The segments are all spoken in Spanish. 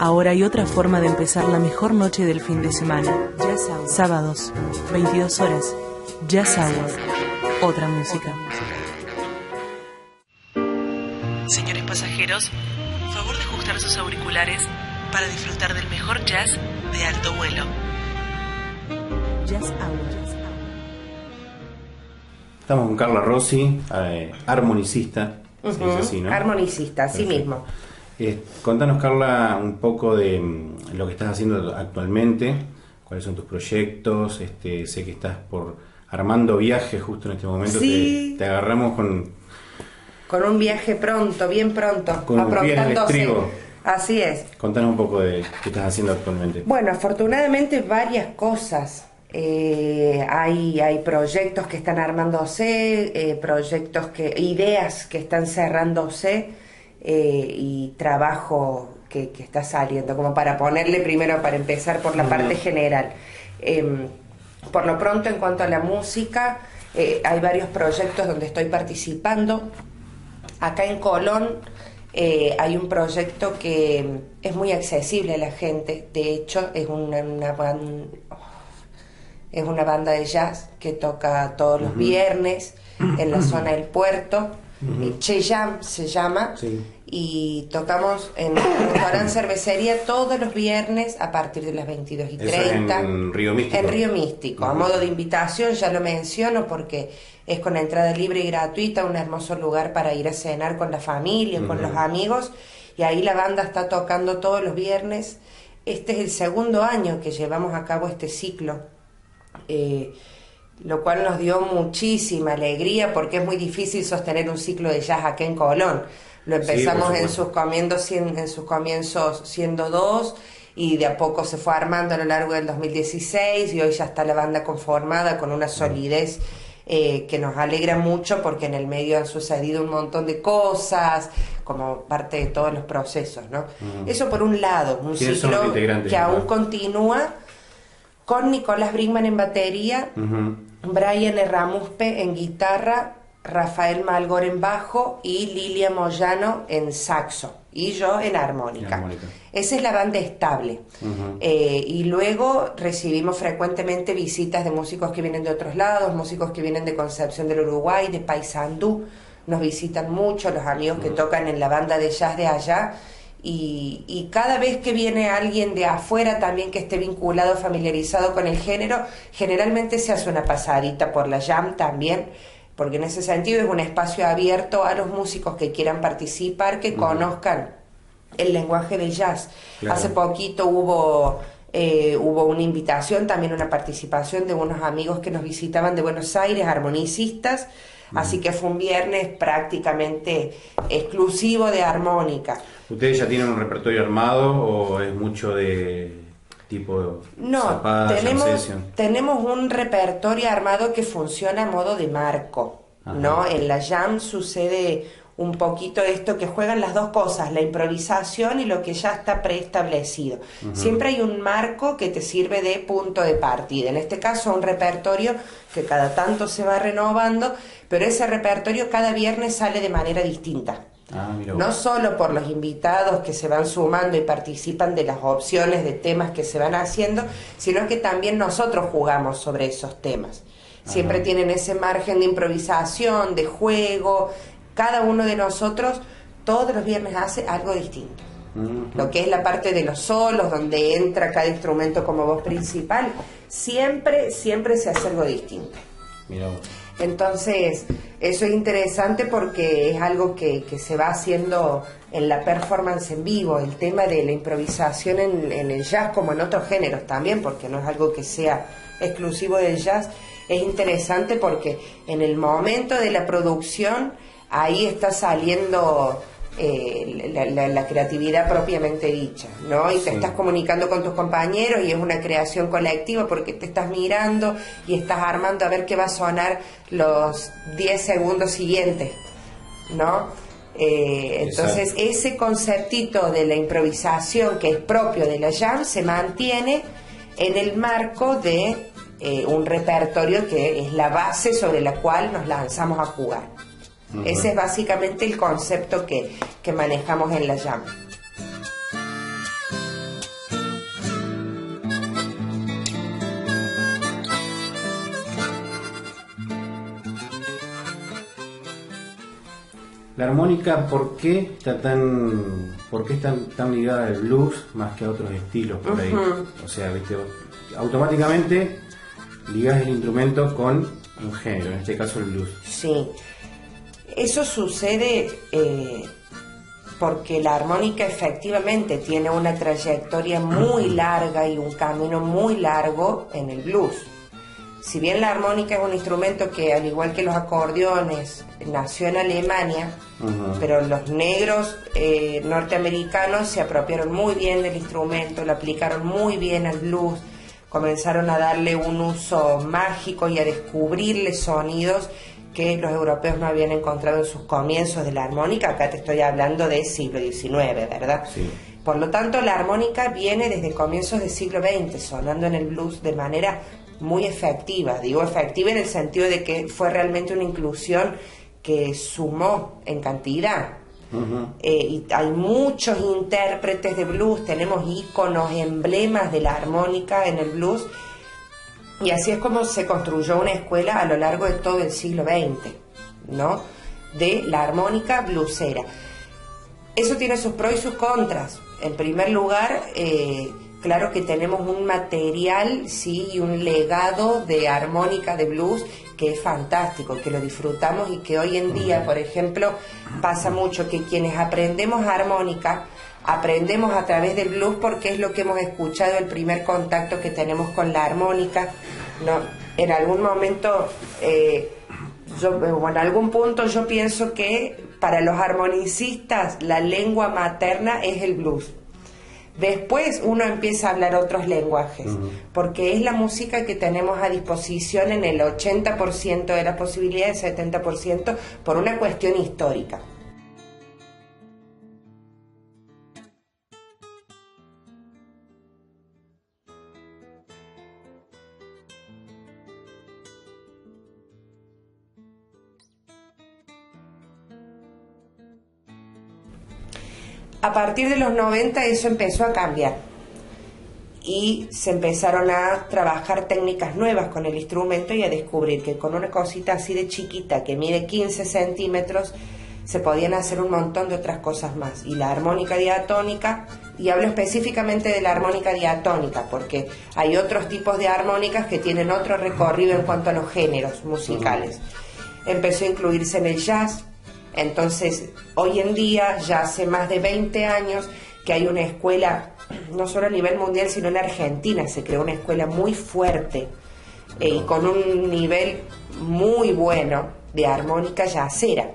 Ahora hay otra forma de empezar la mejor noche del fin de semana. Jazz Hour. Sábados, 22 horas. Jazz Hour. Otra música. Señores pasajeros, favor de ajustar sus auriculares para disfrutar del mejor jazz de alto vuelo. Jazz Hour. Estamos con Carla Rossi, armonicista. Uh-huh. Se dice así, ¿no? Armonicista, así Perfecto. mismo. Contanos, Carla, un poco de lo que estás haciendo actualmente, cuáles son tus proyectos. Sé que estás armando viajes justo en este momento. Sí. Te agarramos Con un viaje pronto, bien pronto, con un pie en el estribo. Así es. Contanos un poco de qué estás haciendo actualmente. Bueno, afortunadamente varias cosas. Hay proyectos que están armándose, ideas que están cerrándose, y trabajo que está saliendo, como para ponerle primero, para empezar por la parte general. Por lo pronto, en cuanto a la música, hay varios proyectos donde estoy participando. Acá en Colón hay un proyecto que es muy accesible a la gente. De hecho, es una banda de jazz que toca todos los viernes en la zona del puerto. Che Jam se llama. Sí. Y tocamos en un restaurante cervecería todos los viernes a partir de las 22:30. Eso en Río Místico. En Río Místico. A modo de invitación, ya lo menciono porque es con entrada libre y gratuita, un hermoso lugar para ir a cenar con la familia, con los amigos. Y ahí la banda está tocando todos los viernes. Este es el segundo año que llevamos a cabo este ciclo. Lo cual nos dio muchísima alegría porque es muy difícil sostener un ciclo de jazz acá en Colón. Lo empezamos en sus comienzos siendo 2 y de a poco se fue armando a lo largo del 2016 y hoy ya está la banda conformada con una solidez que nos alegra mucho porque en el medio han sucedido un montón de cosas como parte de todos los procesos, ¿no? Eso por un lado, un ciclo que aún continúa con Nicolás Brinkman en batería, Brian Erramuspe en guitarra, Rafael Malgor en bajo y Lilia Moyano en saxo y yo en armónica. Esa es la banda estable. Y luego recibimos frecuentemente visitas de músicos que vienen de otros lados, músicos que vienen de Concepción del Uruguay, de Paysandú. Nos visitan mucho los amigos que tocan en la banda de jazz de allá. Y cada vez que viene alguien de afuera también que esté vinculado, familiarizado con el género, generalmente se hace una pasadita por la jam también, porque en ese sentido es un espacio abierto a los músicos que quieran participar, que conozcan el lenguaje del jazz. Claro. Hace poquito hubo una invitación, también una participación de unos amigos que nos visitaban de Buenos Aires, armonicistas, así que fue un viernes prácticamente exclusivo de armónica. ¿Ustedes ya tienen un repertorio armado o es mucho de tipo zapada, tenemos un repertorio armado que funciona a modo de marco, ¿no? En la jam sucede un poquito esto que juegan las dos cosas, la improvisación y lo que ya está preestablecido. Siempre hay un marco que te sirve de punto de partida. En este caso, un repertorio que cada tanto se va renovando, pero ese repertorio cada viernes sale de manera distinta. No solo por los invitados que se van sumando y participan de las opciones de temas que se van haciendo, sino que también nosotros jugamos sobre esos temas. Siempre tienen ese margen de improvisación, de juego. Cada uno de nosotros todos los viernes hace algo distinto. Lo que es la parte de los solos, donde entra cada instrumento como voz principal, siempre se hace algo distinto. Entonces, eso es interesante porque es algo que se va haciendo en la performance en vivo, el tema de la improvisación en el jazz como en otros géneros también, porque no es algo que sea exclusivo del jazz. Es interesante porque en el momento de la producción ahí está saliendo la creatividad propiamente dicha, ¿no? Y te estás comunicando con tus compañeros y es una creación colectiva porque te estás mirando y estás armando a ver qué va a sonar los 10 segundos siguientes, ¿no? Entonces ese conceptito de la improvisación que es propio de la jam se mantiene en el marco de un repertorio que es la base sobre la cual nos lanzamos a jugar. Ese es básicamente el concepto que manejamos en la jam. La armónica, ¿por qué es tan ligada al blues más que a otros estilos por ahí? O sea, ¿viste? Automáticamente ligás el instrumento con un género, en este caso el blues. Sí, eso sucede porque la armónica efectivamente tiene una trayectoria muy larga y un camino muy largo en el blues. Si bien la armónica es un instrumento que, al igual que los acordeones, nació en Alemania, pero los negros norteamericanos se apropiaron muy bien del instrumento, lo aplicaron muy bien al blues, comenzaron a darle un uso mágico y a descubrirle sonidos que los europeos no habían encontrado en sus comienzos de la armónica. Acá te estoy hablando del siglo XIX, ¿verdad? Sí. Por lo tanto, la armónica viene desde comienzos del siglo XX, sonando en el blues de manera muy efectiva. Digo efectiva en el sentido de que fue realmente una inclusión que sumó en cantidad. Y hay muchos intérpretes de blues, tenemos íconos, emblemas de la armónica en el blues, y así es como se construyó una escuela a lo largo de todo el siglo XX, ¿no? De la armónica bluesera. Eso tiene sus pros y sus contras. En primer lugar, claro que tenemos un material, sí, y un legado de armónica de blues que es fantástico, que lo disfrutamos y que hoy en día, por ejemplo, pasa mucho que quienes aprendemos armónica, aprendemos a través del blues porque es lo que hemos escuchado, el primer contacto que tenemos con la armónica, ¿no? En algún momento, en algún punto yo pienso que para los armonicistas la lengua materna es el blues. Después uno empieza a hablar otros lenguajes, porque es la música que tenemos a disposición en el 80% de las posibilidades, 70% por una cuestión histórica. A partir de los 90 eso empezó a cambiar y se empezaron a trabajar técnicas nuevas con el instrumento y a descubrir que con una cosita así de chiquita que mide 15 centímetros se podían hacer un montón de otras cosas más. Y la armónica diatónica, y hablo específicamente de la armónica diatónica porque hay otros tipos de armónicas que tienen otro recorrido en cuanto a los géneros musicales. Empezó a incluirse en el jazz. Entonces, hoy en día, ya hace más de 20 años que hay una escuela, no solo a nivel mundial, sino en Argentina, se creó una escuela muy fuerte y con un nivel muy bueno de armónica jazzera.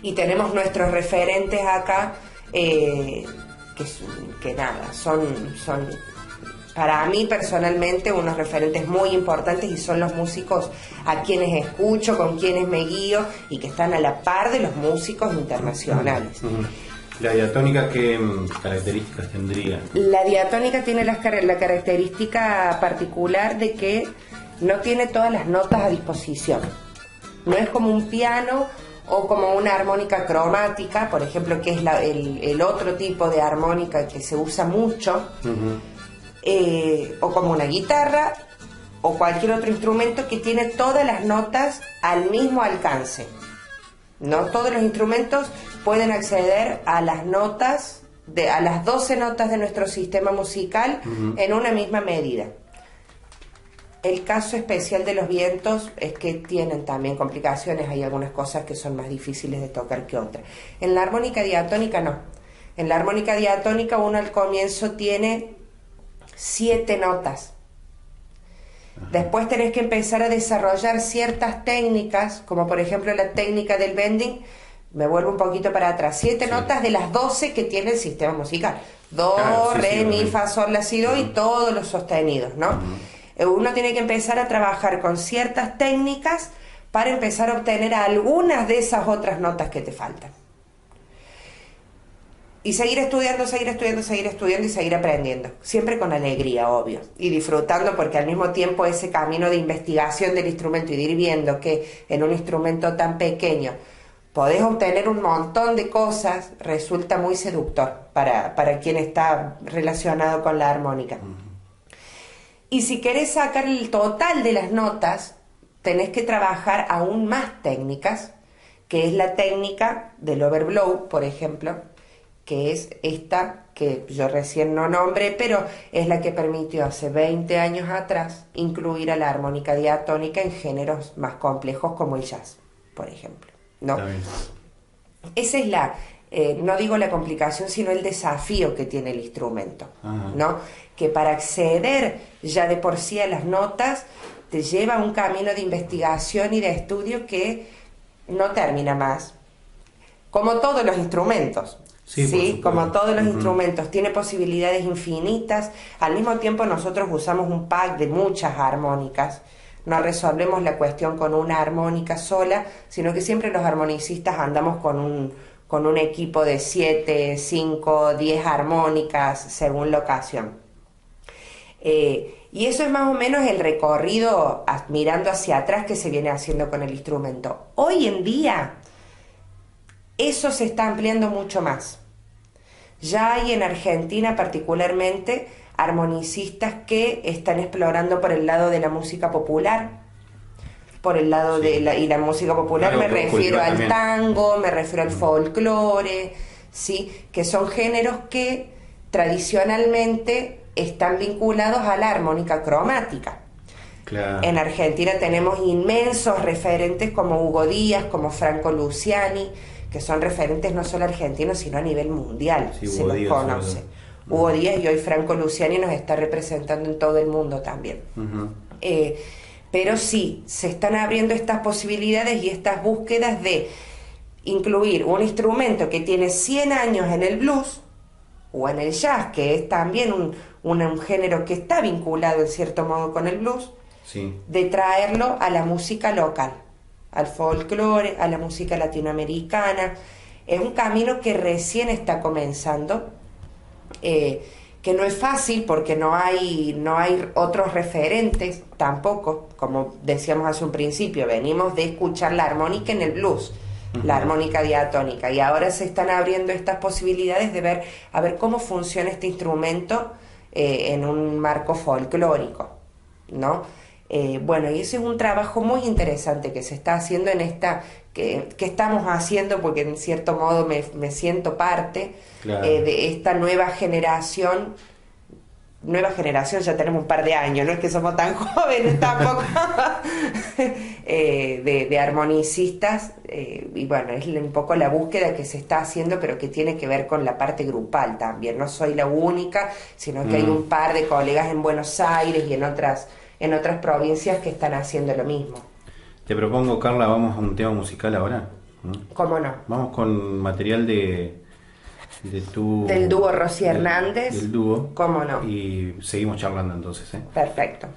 Y tenemos nuestros referentes acá, que nada, son para mí personalmente unos referentes muy importantes y son los músicos a quienes escucho, con quienes me guío y que están a la par de los músicos internacionales. ¿La diatónica qué características tendría? La diatónica tiene la característica particular de que no tiene todas las notas a disposición. No es como un piano o como una armónica cromática, por ejemplo, que es el otro tipo de armónica que se usa mucho. O como una guitarra o cualquier otro instrumento que tiene todas las notas al mismo alcance. No todos los instrumentos pueden acceder a las notas a las 12 notas de nuestro sistema musical en una misma medida. El caso especial de los vientos es que tienen también complicaciones, hay algunas cosas que son más difíciles de tocar que otras. En la armónica diatónica no. En la armónica diatónica uno al comienzo tiene 7 notas. Después tenés que empezar a desarrollar ciertas técnicas, como por ejemplo la técnica del bending. Me vuelvo un poquito para atrás. 7 notas de las 12 que tiene el sistema musical. Do, re, mi, fa, sol, la, si, do y todos los sostenidos, ¿no? Uno tiene que empezar a trabajar con ciertas técnicas para empezar a obtener algunas de esas otras notas que te faltan. Y seguir estudiando y seguir aprendiendo. Siempre con alegría, obvio. Y disfrutando porque al mismo tiempo ese camino de investigación del instrumento y de ir viendo que en un instrumento tan pequeño podés obtener un montón de cosas, resulta muy seductor para quien está relacionado con la armónica. Y si querés sacar el total de las notas, tenés que trabajar aún más técnicas que es la técnica del overblow, por ejemplo, que es esta que yo recién no nombré, pero es la que permitió hace 20 años atrás incluir a la armónica diatónica en géneros más complejos como el jazz, por ejemplo, ¿no? Esa es la, no digo la complicación, sino el desafío que tiene el instrumento, ¿no? Que para acceder ya de por sí a las notas te lleva a un camino de investigación y de estudio que no termina más. Como todos los instrumentos, ¿sí? Como todos los instrumentos, tiene posibilidades infinitas. Al mismo tiempo nosotros usamos un pack de muchas armónicas. No resolvemos la cuestión con una armónica sola, sino que siempre los armonicistas andamos con un equipo de 7, 5, 10 armónicas según la ocasión. Y eso es más o menos el recorrido mirando hacia atrás que se viene haciendo con el instrumento. Hoy en día eso se está ampliando mucho más. Ya hay en Argentina particularmente armonicistas que están explorando por el lado de la música popular, por el lado de la música popular me refiero al también. Tango, me refiero al folclore, ¿sí? Que son géneros que tradicionalmente están vinculados a la armónica cromática. Claro. En Argentina tenemos inmensos referentes como Hugo Díaz, como Franco Luciani, que son referentes no solo argentinos, sino a nivel mundial, se los conoce. Hugo Díaz y hoy Franco Luciani nos está representando en todo el mundo también. Pero sí, se están abriendo estas posibilidades y estas búsquedas de incluir un instrumento que tiene 100 años en el blues o en el jazz, que es también un género que está vinculado en cierto modo con el blues, de traerlo a la música local, al folclore, a la música latinoamericana. Es un camino que recién está comenzando, que no es fácil porque no hay otros referentes tampoco, como decíamos hace un principio, venimos de escuchar la armónica en el blues, la armónica diatónica, y ahora se están abriendo estas posibilidades de ver cómo funciona este instrumento en un marco folclórico, ¿no? Bueno, y ese es un trabajo muy interesante que se está haciendo en esta, que estamos haciendo, porque en cierto modo me siento parte de esta nueva generación, ya tenemos un par de años, no es que somos tan jóvenes tampoco, de armonicistas, y bueno, es un poco la búsqueda que se está haciendo, pero que tiene que ver con la parte grupal también. No soy la única, sino que hay un par de colegas en Buenos Aires y en otras provincias que están haciendo lo mismo. Te propongo, Carla, vamos a un tema musical ahora. ¿Cómo no? Vamos con material del dúo Rosy Hernández. Del dúo. ¿Cómo no? Y seguimos charlando entonces, Perfecto.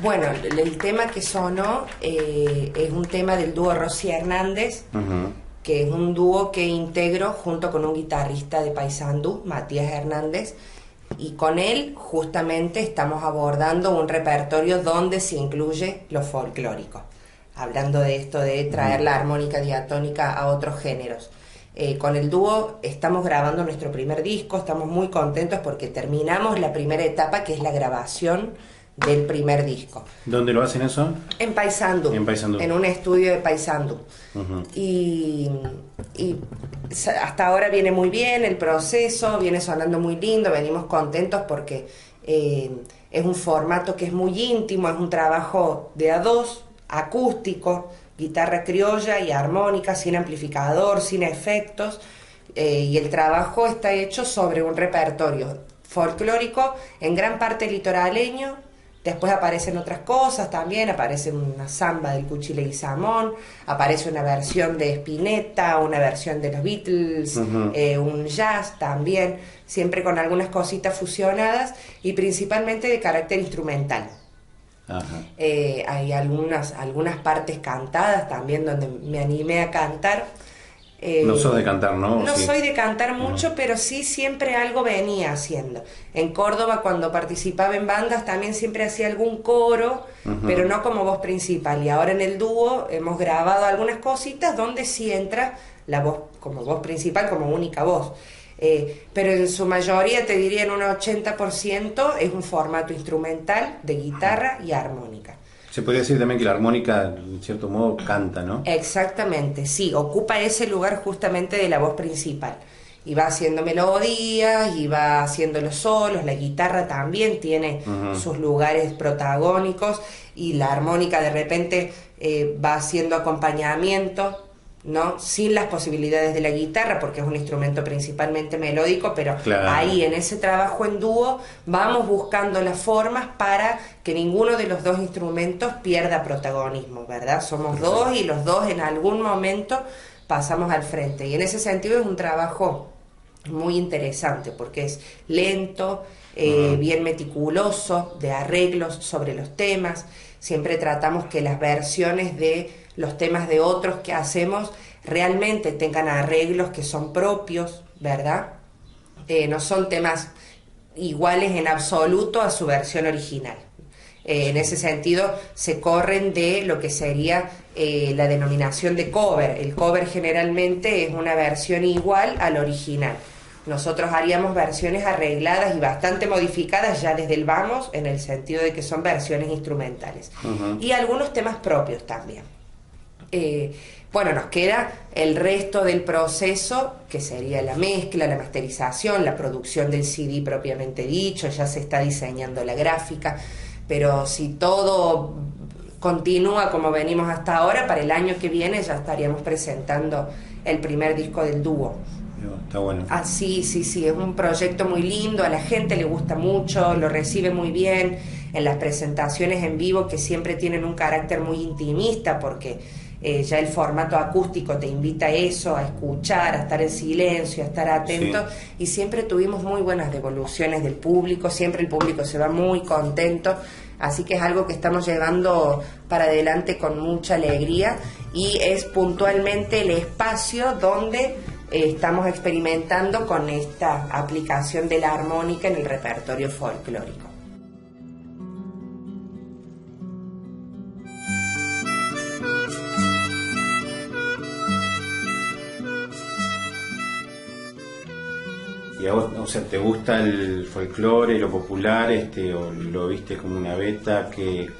Bueno, el tema que sonó es un tema del dúo Rosy Hernández, que es un dúo que integro junto con un guitarrista de Paysandú, Matías Hernández, y con él justamente estamos abordando un repertorio donde se incluye lo folclórico, hablando de esto de traer la armónica diatónica a otros géneros. Con el dúo estamos grabando nuestro primer disco, estamos muy contentos porque terminamos la primera etapa, que es la grabación del primer disco. ¿Dónde lo hacen eso? En Paysandú, en un estudio de Paysandú. Y hasta ahora viene muy bien el proceso, viene sonando muy lindo, venimos contentos porque es un formato que es muy íntimo, es un trabajo de a dos, acústico, guitarra criolla y armónica, sin amplificador, sin efectos, y el trabajo está hecho sobre un repertorio folclórico, en gran parte litoraleño. Después aparecen otras cosas también, aparece una samba del Cuchi Leguizamón, aparece una versión de Spinetta, una versión de los Beatles, un jazz también, siempre con algunas cositas fusionadas y principalmente de carácter instrumental. Hay algunas partes cantadas también donde me animé a cantar. No sos de cantar, ¿no? No soy de cantar mucho, pero sí siempre algo venía haciendo. En Córdoba, cuando participaba en bandas, también siempre hacía algún coro, pero no como voz principal. Y ahora en el dúo hemos grabado algunas cositas donde sí entra la voz como voz principal, como única voz. Pero en su mayoría, te diría en un 80%, es un formato instrumental de guitarra y armónica. Se podría decir también que la armónica, en cierto modo, canta, ¿no? Exactamente, sí, ocupa ese lugar justamente de la voz principal. Y va haciendo melodías, y va haciendo los solos, la guitarra también tiene sus lugares protagónicos, y la armónica de repente va haciendo acompañamiento, ¿no? Sin las posibilidades de la guitarra, porque es un instrumento principalmente melódico, pero ahí en ese trabajo en dúo vamos buscando las formas para que ninguno de los dos instrumentos pierda protagonismo, ¿verdad? Somos dos y los dos en algún momento pasamos al frente, y en ese sentido es un trabajo muy interesante porque es lento, bien meticuloso, de arreglos sobre los temas. Siempre tratamos que las versiones de los temas de otros que hacemos realmente tengan arreglos que son propios, ¿verdad? No son temas iguales en absoluto a su versión original. En ese sentido se corren de lo que sería la denominación de cover. El cover generalmente es una versión igual al original. Nosotros haríamos versiones arregladas y bastante modificadas ya desde el vamos, en el sentido de que son versiones instrumentales. Y algunos temas propios también. Bueno, nos queda el resto del proceso, que sería la mezcla, la masterización, la producción del CD propiamente dicho, ya se está diseñando la gráfica, pero si todo continúa como venimos hasta ahora, para el año que viene ya estaríamos presentando el primer disco del dúo. Está bueno. Ah, sí, es un proyecto muy lindo, a la gente le gusta mucho, lo recibe muy bien, en las presentaciones en vivo que siempre tienen un carácter muy intimista porque ya el formato acústico te invita a eso, a escuchar, a estar en silencio, a estar atento, y siempre tuvimos muy buenas devoluciones del público, siempre el público se va muy contento, así que es algo que estamos llevando para adelante con mucha alegría, y es puntualmente el espacio donde estamos experimentando con esta aplicación de la armónica en el repertorio folclórico. ¿Y a vos, o sea, te gusta el folclore, lo popular, o lo viste como una beta?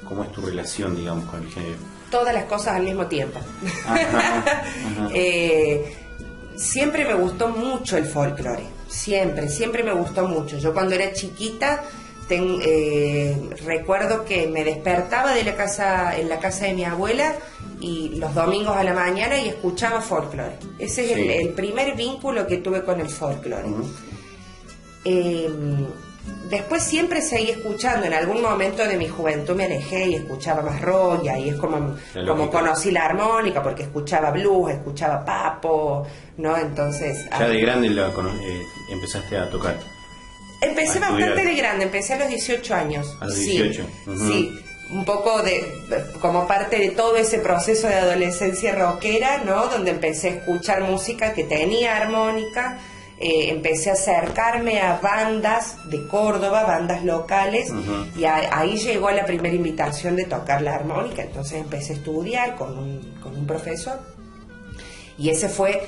¿Cómo es tu relación, digamos, con el género? Todas las cosas al mismo tiempo. Siempre me gustó mucho el folclore, siempre me gustó mucho. Yo cuando era chiquita recuerdo que me despertaba en la casa de mi abuela y los domingos a la mañana y escuchaba folclore. Ese es el primer vínculo que tuve con el folclore. Después siempre seguí escuchando. En algún momento de mi juventud me alejé y escuchaba más rock, y ahí es como conocí la armónica, porque escuchaba blues, escuchaba papo, ¿no? Entonces... Ya de grande empezaste a tocar. Empecé bastante de grande, empecé a los 18 años. A los 18. Sí. un poco como parte de todo ese proceso de adolescencia rockera, ¿no? Donde empecé a escuchar música que tenía armónica, empecé a acercarme a bandas de Córdoba, bandas locales, y ahí llegó la primera invitación de tocar la armónica. Entonces empecé a estudiar con un profesor. Y ese fue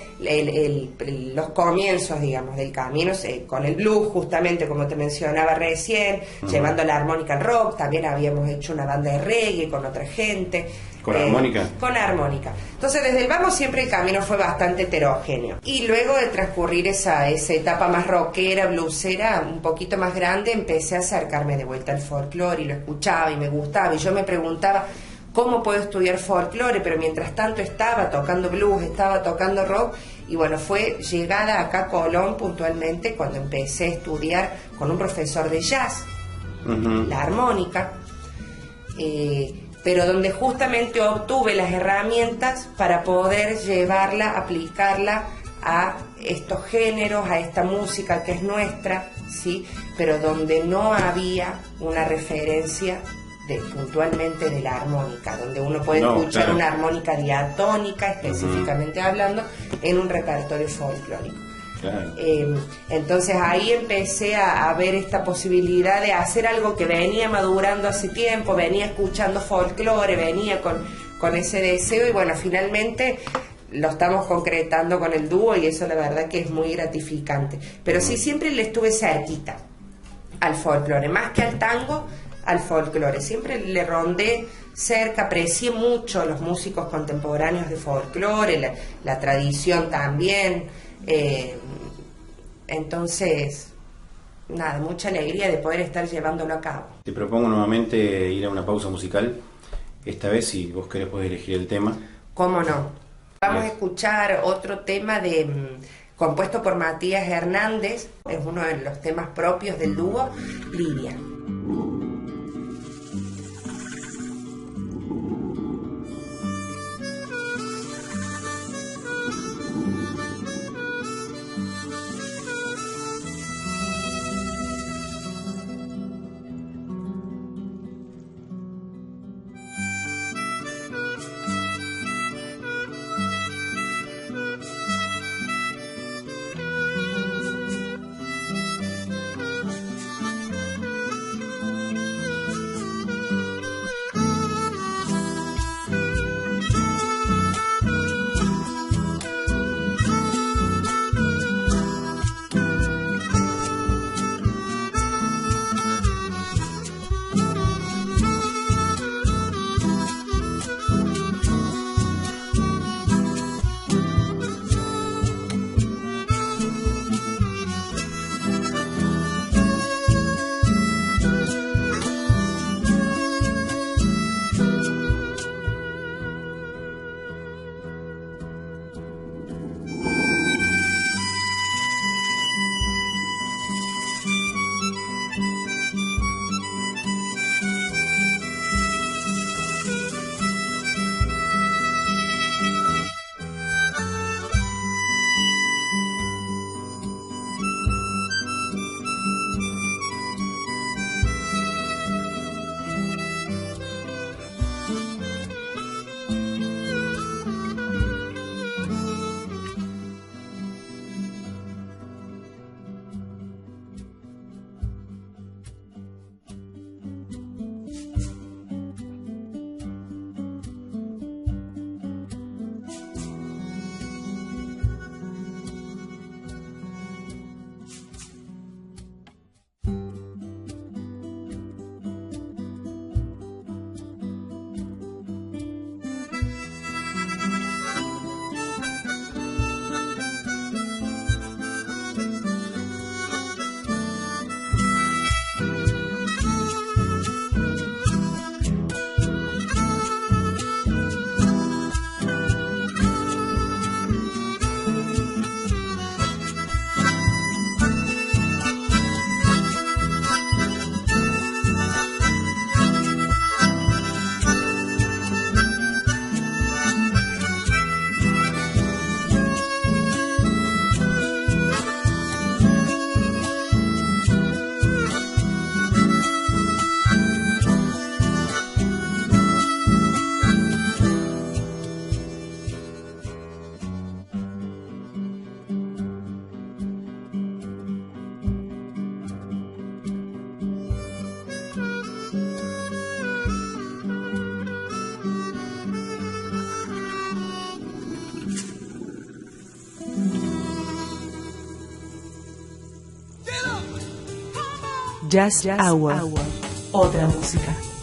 los comienzos, digamos, del camino, con el blues, justamente como te mencionaba recién, llevando la armónica al rock. También habíamos hecho una banda de reggae con otra gente. ¿Con armónica? Con armónica. Entonces, desde el vamos siempre el camino fue bastante heterogéneo. Y luego de transcurrir esa etapa más rockera, bluesera, un poquito más grande, empecé a acercarme de vuelta al folclore y lo escuchaba y me gustaba. Y yo me preguntaba, ¿cómo puedo estudiar folclore? Pero mientras tanto estaba tocando blues, estaba tocando rock, y bueno, fue llegada acá a Colón puntualmente cuando empecé a estudiar con un profesor de jazz, la armónica, pero donde justamente obtuve las herramientas para poder llevarla, aplicarla a estos géneros, a esta música que es nuestra, ¿sí? Pero donde no había una referencia puntualmente de la armónica, donde uno puede escuchar una armónica diatónica, específicamente hablando, en un repertorio folclórico. Claro. Entonces ahí empecé a ver esta posibilidad de hacer algo que venía madurando hace tiempo, venía escuchando folclore, venía con ese deseo, y bueno, finalmente lo estamos concretando con el dúo, y eso la verdad que es muy gratificante. Pero sí, siempre le estuve cerquita al folclore, más que al tango, al folclore. Siempre le rondé cerca, aprecié mucho los músicos contemporáneos de folclore, la tradición también. Entonces, nada, mucha alegría de poder estar llevándolo a cabo. Te propongo nuevamente ir a una pausa musical. Esta vez, si vos querés, podés elegir el tema. ¿Cómo no? Vamos a escuchar otro tema compuesto por Matías Hernández. Es uno de los temas propios del dúo, Lidia. Jazz Hour. Otra música.